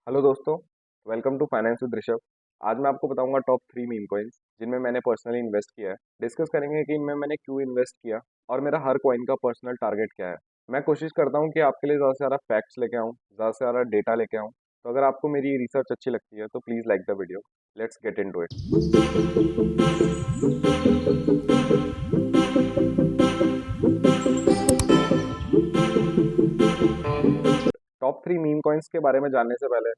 Hello दोस्तों। Welcome to finance with Rishabh. आज मैं आपको बताऊंगा टॉप 3 मीम कॉइन्स जिनमें मैंने पर्सनली इन्वेस्ट किया है। डिस्कस करेंगे कि इनमें मैंने क्यों इन्वेस्ट किया और मेरा हर कॉइन का पर्सनल टारगेट क्या है। मैं कोशिश करता हूं कि आपके लिए ज़्यादा से ज़्यादा फैक्ट्स लेके आऊं, ज़्यादा से ज़्यादा डेटा लेके आऊं। तो अगर आपको मेरी रिसर्च अच्छी लगती है तो please like the video. Let's get into it. Top 3 meme coins के बारे में जानने से पहले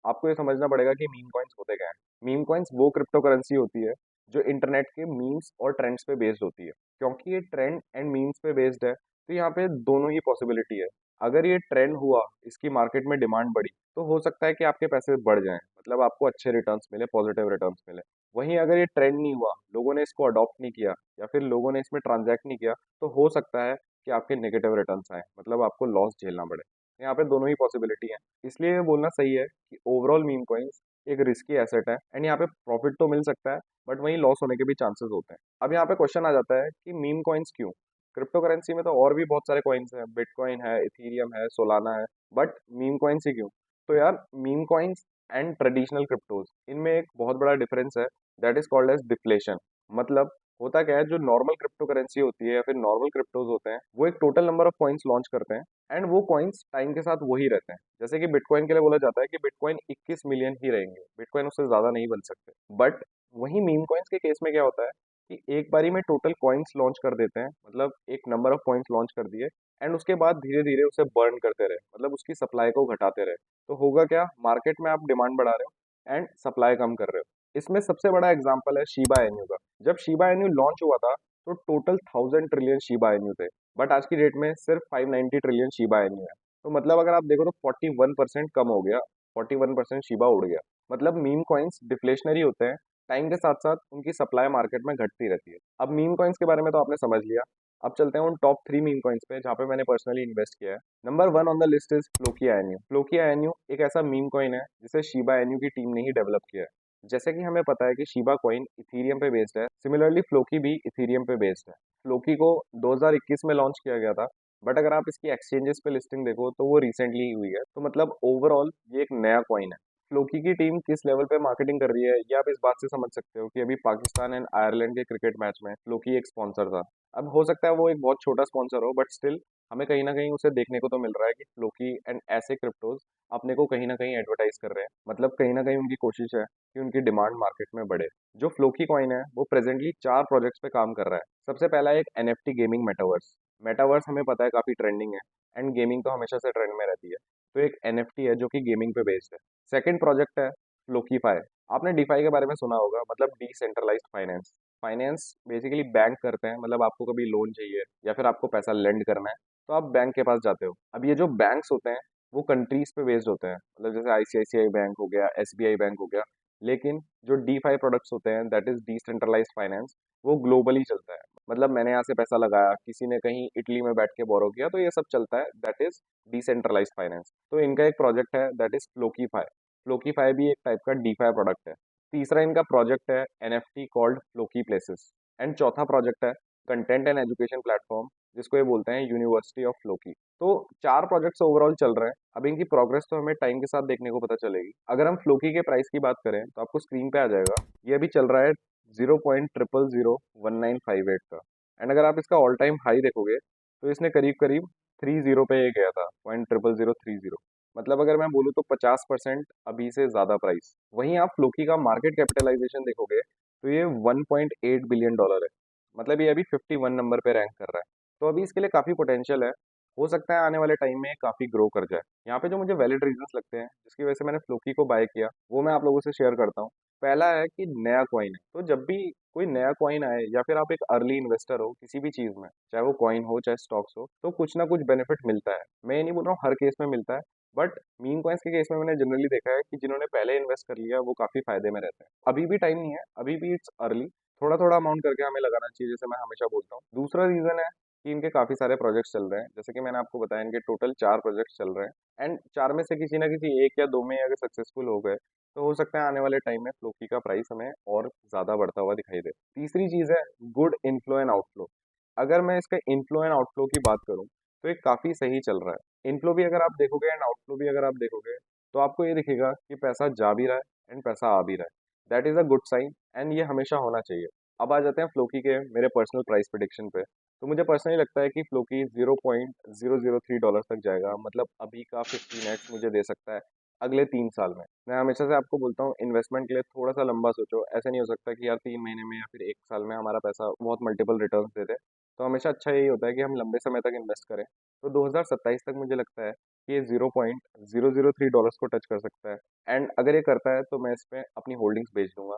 आपको ये समझना पड़ेगा कि मीम कॉइन्स होते क्या हैं। मीम कॉइन्स वो क्रिप्टो करेंसी होती है जो इंटरनेट के मीम्स और ट्रेंड्स पे बेस्ड होती है। क्योंकि ये ट्रेंड एंड मीम्स पे बेस्ड है तो यहाँ पे दोनों ही पॉसिबिलिटी है। अगर ये ट्रेंड हुआ, इसकी मार्केट में डिमांड बढ़ी, तो हो सकता है कि आपके पैसे बढ़ जाएं, मतलब आपको अच्छे रिटर्न्स मिले, पॉजिटिव रिटर्न्स मिले। वहीं अगर ये ट्रेंड नहीं हुआ, लोगों ने इसको अडॉप्ट नहीं किया या फिर लोगों ने इसमें ट्रांजैक्ट नहीं किया, तो हो सकता है कि आपके नेगेटिव रिटर्न्स आए, मतलब आपको लॉस झेलना पड़े। यहाँ पे दोनों ही पॉसिबिलिटी है। इसलिए ये बोलना सही है कि ओवरऑल मीम कॉइन्स एक रिस्की एसेट है एंड यहाँ पे प्रॉफिट तो मिल सकता है बट वहीं लॉस होने के भी चांसेस होते हैं। अब यहाँ पे क्वेश्चन आ जाता है कि मीम कॉइन्स क्यों। क्रिप्टो करेंसी में तो और भी बहुत सारे कॉइन्स हैं, बिटकॉइन है, इथीरियम है, सोलाना है, बट मीम कॉइन्स ही क्यों? तो यार, meme coins and traditional cryptos, इनमें एक बहुत बड़ा डिफरेंस है, that is called as deflation. मतलब होता क्या है, जो नॉर्मल क्रिप्टो करेंसी होती है या फिर नॉर्मल क्रिप्टोज होते हैं, वो एक total number of coins launch करते हैं एंड वो कॉइन्स टाइम के साथ वही रहते हैं। जैसे कि बिटकॉइन के लिए बोला जाता है कि बिटकॉइन 21 मिलियन ही रहेंगे, बिटकॉइन उससे ज्यादा नहीं बन सकते। बट वही मीम कॉइन्स के केस में क्या होता है कि एक बारी में टोटल कॉइन्स लॉन्च कर देते हैं, मतलब एक नंबर ऑफ कॉइन्स लॉन्च कर दिए एंड उसके बाद धीरे धीरे उसे बर्न करते रहे, मतलब उसकी सप्लाई को घटाते रहे। तो होगा क्या, मार्केट में आप डिमांड बढ़ा रहे हो एंड सप्लाई कम कर रहे हो। इसमें सबसे बड़ा एग्जाम्पल है शीबा इन्यू का। जब शीबा इन्यू लॉन्च हुआ था तो टोटल 1000 ट्रिलियन शीबा इन्यू थे, बट आज की डेट में सिर्फ 590 ट्रिलियन शीबा इन्यू है। तो मतलब अगर आप देखो तो 41% कम हो गया, 41% शीबा उड़ गया। मतलब मीम कॉइन्स डिफ्लेशनरी होते हैं, टाइम के साथ साथ उनकी सप्लाई मार्केट में घटती रहती है। अब मीम कॉइन्स के बारे में तो आपने समझ लिया। अब चलते हैं उन टॉप 3 मीम कॉइन्स पे जहाँ पे मैंने पर्सनली इन्वेस्ट किया है। Number 1 on the list is फ्लोकिया एन्यू। फ्लोकिया एन्यू एक ऐसा मीम कॉइन है जिसे शीबा एन्यू की टीम ने ही डेवलप किया है। जैसे कि हमें पता है कि शीबा कॉइन इथीरियम पे बेस्ड है, सिमिलरली फ्लोकी भी इथीरियम पे बेस्ड है। फ्लोकी को 2021 में लॉन्च किया गया था, बट अगर आप इसकी एक्सचेंजेस पे लिस्टिंग देखो तो वो रिसेंटली ही हुई है। तो मतलब ओवरऑल ये एक नया कॉइन है। फ्लोकी की टीम किस लेवल पे मार्केटिंग कर रही है ये आप इस बात से समझ सकते हो कि अभी पाकिस्तान एंड आयरलैंड के क्रिकेट मैच में फ्लोकी एक स्पॉन्सर था। अब हो सकता है वो एक बहुत छोटा स्पॉन्सर हो, बट स्टिल हमें कहीं ना कहीं उसे देखने को तो मिल रहा है कि फ्लोकी एंड ऐसे क्रिप्टोज अपने को कहीं ना कहीं एडवर्टाइज कर रहे हैं। मतलब कहीं ना कहीं उनकी कोशिश है कि उनकी डिमांड मार्केट में बढ़े। जो फ्लोकी कॉइन है वो प्रेजेंटली 4 प्रोजेक्ट्स पे काम कर रहा है। सबसे पहला है एक एनएफटी गेमिंग मेटावर्स। मेटावर्स हमें पता है काफी ट्रेंडिंग है एंड गेमिंग तो हमेशा से ट्रेंड में रहती है। तो एक एनएफटी है जो कि गेमिंग पे बेस्ड है। सेकंड प्रोजेक्ट है फ्लोकीफाई। आपने डीफाई के बारे में सुना होगा, मतलब decentralised finance. Finance basically bank करते हैं, मतलब आपको कभी लोन चाहिए या फिर आपको पैसा लेंड करना है तो आप बैंक के पास जाते हो। अब ये जो बैंक्स होते हैं वो कंट्रीज पे बेस्ड होते हैं, मतलब जैसे आईसीआईसीआई बैंक हो गया, एसबीआई बैंक हो गया। लेकिन जो डी फाई प्रोडक्ट्स होते हैं, दैट इज डिसेंट्रलाइज्ड फाइनेंस, वो ग्लोबली चलता है। मतलब मैंने यहाँ से पैसा लगाया, किसी ने कहीं इटली में बैठ के बोरो किया, तो ये सब चलता है, दैट इज डिसेंट्रलाइज्ड फाइनेंस। तो इनका एक प्रोजेक्ट है दैट इज फ्लोकीफाई। फ्लोकीफाई भी एक टाइप का डीफाई प्रोडक्ट है। तीसरा इनका प्रोजेक्ट है NFT called Floki places. And चौथा प्रोजेक्ट है कंटेंट एंड एजुकेशन प्लेटफॉर्म, जिसको ये बोलते हैं यूनिवर्सिटी ऑफ फ्लोकी। तो 4 प्रोजेक्ट्स ओवरऑल चल रहे हैं। अब इनकी प्रोग्रेस तो हमें टाइम के साथ देखने को पता चलेगी। अगर हम फ्लोकी के प्राइस की बात करें तो आपको स्क्रीन पे आ जाएगा, ये अभी चल रहा है 0.000195 का। एंड अगर आप इसका ऑल टाइम हाई देखोगे तो इसने करीब करीब 30 पे ये गया था, 0.0030। मतलब अगर मैं बोलूँ तो 50% अभी से ज्यादा प्राइस। वहीं आप फ्लोकी का मार्केट कैपिटलाइजेशन देखोगे तो ये $1.8 बिलियन है। मतलब ये अभी 51 नंबर पे रैंक कर रहा है। तो अभी इसके लिए काफी पोटेंशियल है। हो सकता है आने वाले टाइम में ये काफी ग्रो कर जाए। यहाँ पे जो मुझे वैलिड रीजंस लगते हैं जिसकी वजह से मैंने फ्लोकी को बाय किया, वो मैं आप लोगों से शेयर करता हूँ। पहला है कि नया कॉइन है, तो जब भी कोई नया कॉइन आए या फिर आप एक अर्ली इन्वेस्टर हो किसी भी चीज में, चाहे वो कॉइन हो चाहे स्टॉक्स हो, तो कुछ ना कुछ बेनिफिट मिलता है। मैं ये नहीं बोल रहा हूँ हर केस में मिलता है, बट मीम कॉइन्स के केस में मैंने जनरली देखा है कि जिन्होंने पहले इन्वेस्ट कर लिया वो काफी फायदे में रहते हैं। अभी भी टाइम नहीं है, अभी भी इट्स अर्ली। थोड़ा थोड़ा अमाउंट करके हमें लगाना चाहिए, जैसे मैं हमेशा बोलता हूँ। दूसरा रीजन है कि इनके काफी सारे प्रोजेक्ट्स चल रहे हैं, जैसे कि मैंने आपको बताया इनके टोटल 4 प्रोजेक्ट्स चल रहे हैं एंड चार में से किसी ना किसी एक या दो में अगर सक्सेसफुल हो गए तो हो सकता है आने वाले टाइम में फ्लोकी का प्राइस हमें और ज्यादा बढ़ता हुआ दिखाई दे। तीसरी चीज है गुड इनफ्लो एंड आउटफ्लो। अगर मैं इसका इनफ्लो एंड आउटफ्लो की बात करूं तो ये काफी सही चल रहा है। इनफ्लो भी अगर आप देखोगे एंड आउटफ्लो भी अगर आप देखोगे तो आपको ये दिखेगा कि पैसा जा भी रहा है एंड पैसा आ भी रहा है। That is a good sign and ये हमेशा होना चाहिए। अब आ जाते हैं फ्लोकी के मेरे पर्सनल प्राइस प्रिडिक्शन पे। तो मुझे पर्सनली लगता है कि फ्लोकी $0.003 तक जाएगा, मतलब अभी का 15x मुझे दे सकता है अगले 3 साल में। मैं हमेशा से आपको बोलता हूँ इन्वेस्टमेंट के लिए थोड़ा सा लंबा सोचो। ऐसे नहीं हो सकता कि यार 3 महीने में या फिर 1 साल में हमारा पैसा बहुत मल्टीपल रिटर्न दे दे। तो हमेशा अच्छा यही होता है कि हम लंबे समय तक इन्वेस्ट करें। तो 2027 तक मुझे लगता है कि ये $0.003 को टच कर सकता है। एंड अगर ये करता है तो मैं इसमें अपनी होल्डिंग्स बेच दूंगा।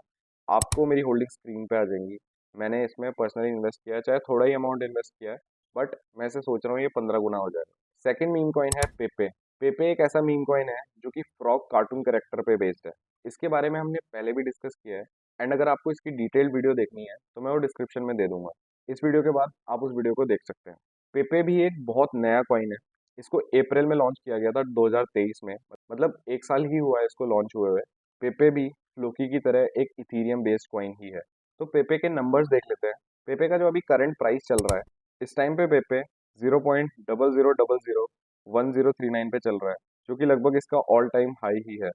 आपको मेरी होल्डिंग्स स्क्रीन पे आ जाएंगी। मैंने इसमें पर्सनली इन्वेस्ट किया है, चाहे थोड़ा ही अमाउंट इन्वेस्ट किया है, बट मैं ऐसे सोच रहा हूँ ये 15 गुना हो जाएगा। सेकंड मीम कॉइन है पेपे। पेपे एक ऐसा मीम कॉइन है जो कि फ्रॉग कार्टून कैरेक्टर पे बेस्ड है। इसके बारे में हमने पहले भी डिस्कस किया है एंड अगर आपको इसकी डिटेल्ड वीडियो देखनी है तो मैं वो डिस्क्रिप्शन में दे दूंगा। इस वीडियो के बाद आप उस वीडियो को देख सकते हैं। पेपे भी एक बहुत नया कॉइन है। इसको अप्रैल में लॉन्च किया गया था 2023 में, मतलब 1 साल ही हुआ है इसको लॉन्च हुए हुए। पेपे भी फ्लोकी की तरह एक इथीरियम बेस्ड कॉइन ही है। तो पेपे के नंबर्स देख लेते हैं। पेपे का जो अभी करंट प्राइस चल रहा है, इस टाइम पे पेपे 0.00001039 पे चल रहा है, जो कि लगभग इसका ऑल टाइम हाई ही है।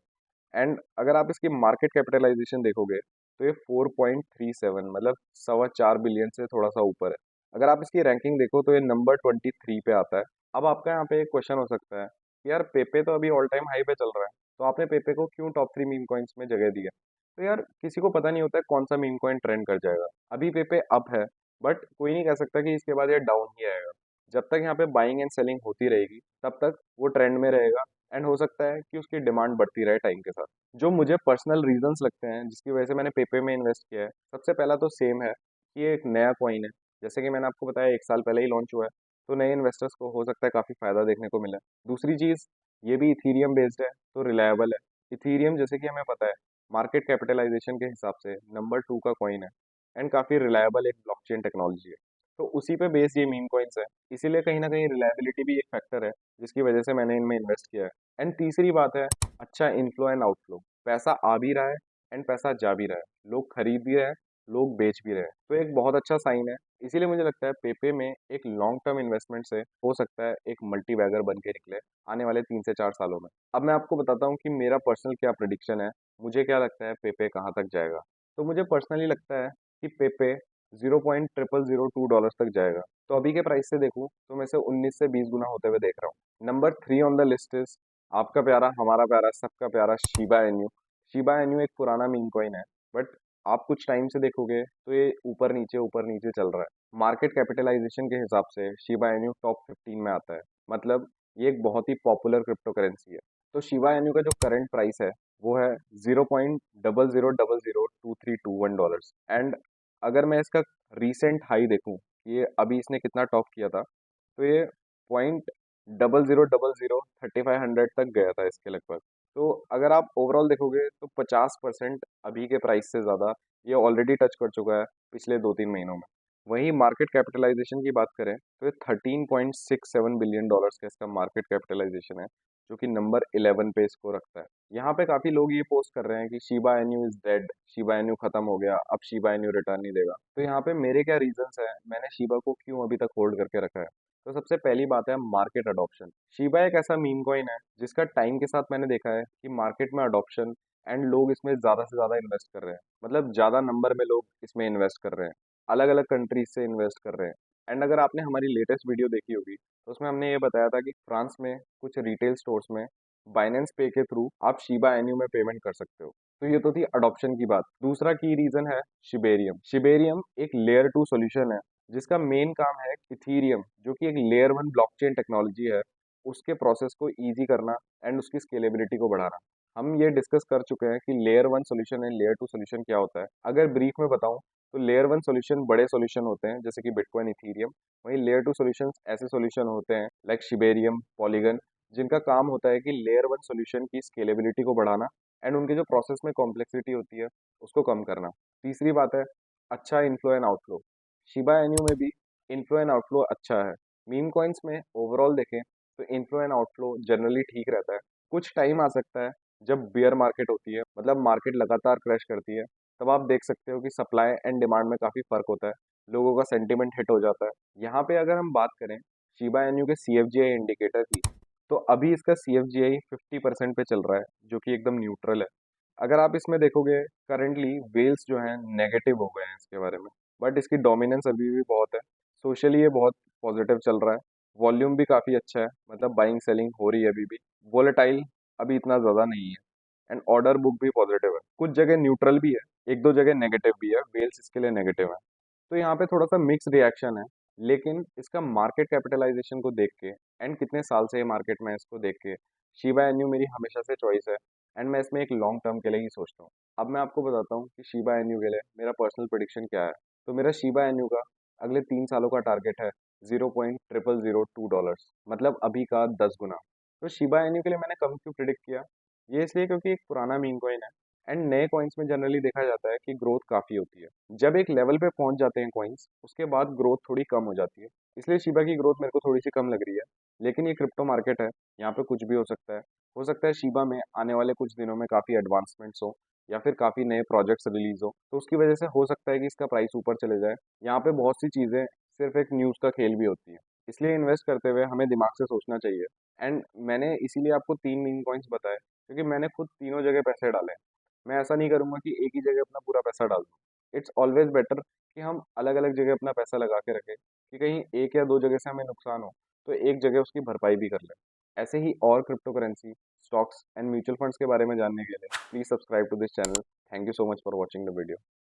एंड अगर आप इसकी मार्केट कैपिटलाइजेशन देखोगे तो ये 4.37, मतलब 4.25 बिलियन से थोड़ा सा ऊपर है। अगर आप इसकी रैंकिंग देखो तो ये नंबर 23 पे आता है। अब आपका यहाँ पे एक क्वेश्चन हो सकता है कि यार पेपे तो अभी ऑल टाइम हाई पे चल रहा है, तो आपने पेपे को क्यों टॉप 3 मीम कॉइन्स में जगह दी है? तो यार किसी को पता नहीं होता है कौन सा मीम कॉइन ट्रेंड कर जाएगा। अभी पेपे अप है, बट कोई नहीं कह सकता कि इसके बाद ये डाउन ही आएगा। जब तक यहाँ पे बाइंग एंड सेलिंग होती रहेगी तब तक वो ट्रेंड में रहेगा। एंड हो सकता है कि उसकी डिमांड बढ़ती रहे टाइम के साथ। जो मुझे पर्सनल रीजंस लगते हैं जिसकी वजह से मैंने पेपे में इन्वेस्ट किया है, सबसे पहला तो सेम है कि ये एक नया कॉइन है। जैसे कि मैंने आपको बताया 1 साल पहले ही लॉन्च हुआ है, तो नए इन्वेस्टर्स को हो सकता है काफ़ी फायदा देखने को मिले। दूसरी चीज़, ये भी इथीरियम बेस्ड है तो रिलायबल है। इथीरियम जैसे कि हमें पता है मार्केट कैपिटलाइजेशन के हिसाब से नंबर 2 का कॉइन है एंड काफ़ी रिलायबल एक ब्लॉकचेन टेक्नोलॉजी है। तो उसी पे बेस ये मीम कॉइन्स है, इसीलिए कहीं ना कहीं रिलायबिलिटी भी एक फैक्टर है जिसकी वजह से मैंने इनमें इन्वेस्ट किया है। एंड तीसरी बात है अच्छा इनफ्लो एंड आउटफ्लो। पैसा आ भी रहा है एंड पैसा जा भी रहा है, लोग खरीद भी रहे हैं, लोग बेच भी रहे हैं, तो एक बहुत अच्छा साइन है। इसीलिए मुझे लगता है पेपे में एक लॉन्ग टर्म इन्वेस्टमेंट से हो सकता है एक मल्टी बैगर बन के निकले आने वाले 3 से 4 सालों में। अब मैं आपको बताता हूँ कि मेरा पर्सनल क्या प्रिडिक्शन है, मुझे क्या लगता है पेपे कहाँ तक जाएगा। तो मुझे पर्सनली लगता है कि पेपे $0.0002 तक जाएगा। तो अभी के प्राइस से देखूँ तो मैं इसे 19 से 20 गुना होते हुए देख रहा हूँ। Number 3 on the list is आपका प्यारा, हमारा प्यारा, सबका प्यारा शिबा एन्यू। शिबा एन्यू एक पुराना मीम कॉइन है, बट आप कुछ टाइम से देखोगे तो ये ऊपर नीचे चल रहा है। मार्केट कैपिटलाइजेशन के हिसाब से शिबा एन्यू टॉप 15 में आता है, मतलब ये एक बहुत ही पॉपुलर क्रिप्टो करेंसी है। तो शिबा एन्यू का जो करंट प्राइस है वो है $0.00002321। एंड अगर मैं इसका रीसेंट हाई देखूं, ये अभी इसने कितना टॉप किया था, तो ये .00003500 तक गया था इसके लगभग। तो अगर आप ओवरऑल देखोगे तो 50% अभी के प्राइस से ज़्यादा ये ऑलरेडी टच कर चुका है पिछले 2-3 महीनों में। वहीं मार्केट कैपिटलाइजेशन की बात करें तो ये $13.67 बिलियन का इसका मार्केट कैपिटलाइजेशन है, जो कि नंबर 11 पे इसको रखता है। यहाँ पे काफ़ी लोग ये पोस्ट कर रहे हैं कि Shiba Inu is dead, Shiba Inu खत्म हो गया, अब शिबा इनू रिटर्न नहीं देगा। तो यहाँ पे मेरे क्या रीजंस हैं मैंने शिबा को क्यों अभी तक होल्ड करके रखा है। तो सबसे पहली बात है मार्केट अडॉप्शन। शिबा एक ऐसा मीम कॉइन है जिसका टाइम के साथ मैंने देखा है कि मार्केट में अडॉप्शन एंड लोग इसमें ज़्यादा से ज़्यादा इन्वेस्ट कर रहे हैं, मतलब ज़्यादा नंबर में लोग इसमें इन्वेस्ट कर रहे हैं, अलग अलग कंट्रीज से इन्वेस्ट कर रहे हैं। एंड अगर आपने हमारी लेटेस्ट वीडियो देखी होगी तो उसमें हमने ये बताया था कि फ्रांस में कुछ रिटेल स्टोर्स में बाइनेंस पे के थ्रू आप शिबा इनू में पेमेंट कर सकते हो। तो ये तो थी अडॉप्शन की बात। दूसरा की रीजन है शिबेरियम। शिबेरियम एक लेयर 2 सॉल्यूशन है जिसका मेन काम है इथीरियम, जो कि एक लेयर 1 ब्लॉकचेन टेक्नोलॉजी है, उसके प्रोसेस को इजी करना एंड उसकी स्केलेबिलिटी को बढ़ाना। हम ये डिस्कस कर चुके हैं कि layer 1 solution and layer 2 solution क्या होता है। अगर ब्रीफ में बताऊं तो लेयर 1 सॉल्यूशन बड़े सॉल्यूशन होते हैं जैसे कि बिटकॉइन, इथीरियम। वहीं लेयर 2 सॉल्यूशंस ऐसे सॉल्यूशन होते हैं लाइक शिबेरियम, पॉलीगन, जिनका काम होता है कि लेयर 1 सॉल्यूशन की स्केलेबिलिटी को बढ़ाना एंड उनके जो प्रोसेस में कॉम्प्लेक्सिटी होती है उसको कम करना। तीसरी बात है अच्छा inflow and outflow. Shiba Inu में भी इनफ्लो एंड आउटफ्लो अच्छा है। मीम कॉइन्स में ओवरऑल देखें तो इनफ्लो एंड आउटफ्लो जनरली ठीक रहता है। कुछ टाइम आ सकता है जब बियर मार्केट होती है, मतलब मार्केट लगातार क्रैश करती है, तब आप देख सकते हो कि सप्लाई एंड डिमांड में काफ़ी फर्क होता है, लोगों का सेंटिमेंट हिट हो जाता है। यहाँ पे अगर हम बात करें शिबा इनू के CFJ इंडिकेटर की, तो अभी इसका CFGI 50% पे चल रहा है, जो कि एकदम न्यूट्रल है। अगर आप इसमें देखोगे, करंटली वेल्स जो हैं नेगेटिव हो गए हैं इसके बारे में, बट इसकी डोमिनेंस अभी भी बहुत है। सोशली ये बहुत पॉजिटिव चल रहा है। वॉल्यूम भी काफ़ी अच्छा है, मतलब बाइंग सेलिंग हो रही है अभी भी। वोलेटाइल अभी इतना ज़्यादा नहीं है। एंड ऑर्डर बुक भी पॉजिटिव है, कुछ जगह न्यूट्रल भी है, एक दो जगह नेगेटिव भी है, वेल्स इसके लिए नेगेटिव है। तो यहाँ पे थोड़ा सा मिक्स रिएक्शन है। लेकिन इसका मार्केट कैपिटलाइजेशन को देख के एंड कितने साल से ये मार्केट में है इसको देख के, शिबा एन्यू मेरी हमेशा से चॉइस है। एंड मैं इसमें एक लॉन्ग टर्म के लिए ही सोचता हूँ। अब मैं आपको बताता हूँ कि शिबा एन्यू के लिए मेरा पर्सनल प्रेडिक्शन क्या है। तो मेरा शिबा एन्यू का अगले 3 सालों का टारगेट है $0.0002, मतलब अभी का 10 गुना। तो शिबा एन्यू के लिए मैंने कम क्यों प्रिडिक्ट किया? ये इसलिए क्योंकि एक पुराना मीम कॉइन है। एंड नए कॉइन्स में जनरली देखा जाता है कि ग्रोथ काफ़ी होती है। जब एक लेवल पे पहुंच जाते हैं कॉइन्स, उसके बाद ग्रोथ थोड़ी कम हो जाती है। इसलिए शिबा की ग्रोथ मेरे को थोड़ी सी कम लग रही है। लेकिन ये क्रिप्टो मार्केट है, यहाँ पे कुछ भी हो सकता है। हो सकता है शिबा में आने वाले कुछ दिनों में काफ़ी एडवांसमेंट्स हो, या फिर काफ़ी नए प्रोजेक्ट्स रिलीज हो, तो उसकी वजह से हो सकता है कि इसका प्राइस ऊपर चले जाए। यहाँ पे बहुत सी चीज़ें सिर्फ एक न्यूज़ का खेल भी होती है। इसलिए इन्वेस्ट करते हुए हमें दिमाग से सोचना चाहिए। एंड मैंने इसीलिए आपको 3 मीम कॉइन्स बताए, क्योंकि मैंने खुद तीनों जगह पैसे डाले हैं। मैं ऐसा नहीं करूंगा कि एक ही जगह अपना पूरा पैसा डाल दूं। इट्स ऑलवेज बेटर कि हम अलग अलग जगह अपना पैसा लगा के रखें, कि कहीं एक या दो जगह से हमें नुकसान हो तो एक जगह उसकी भरपाई भी कर लें। ऐसे ही और crypto currency, stocks and mutual funds के बारे में जानने के लिए please subscribe to this channel. Thank you so much for watching the video.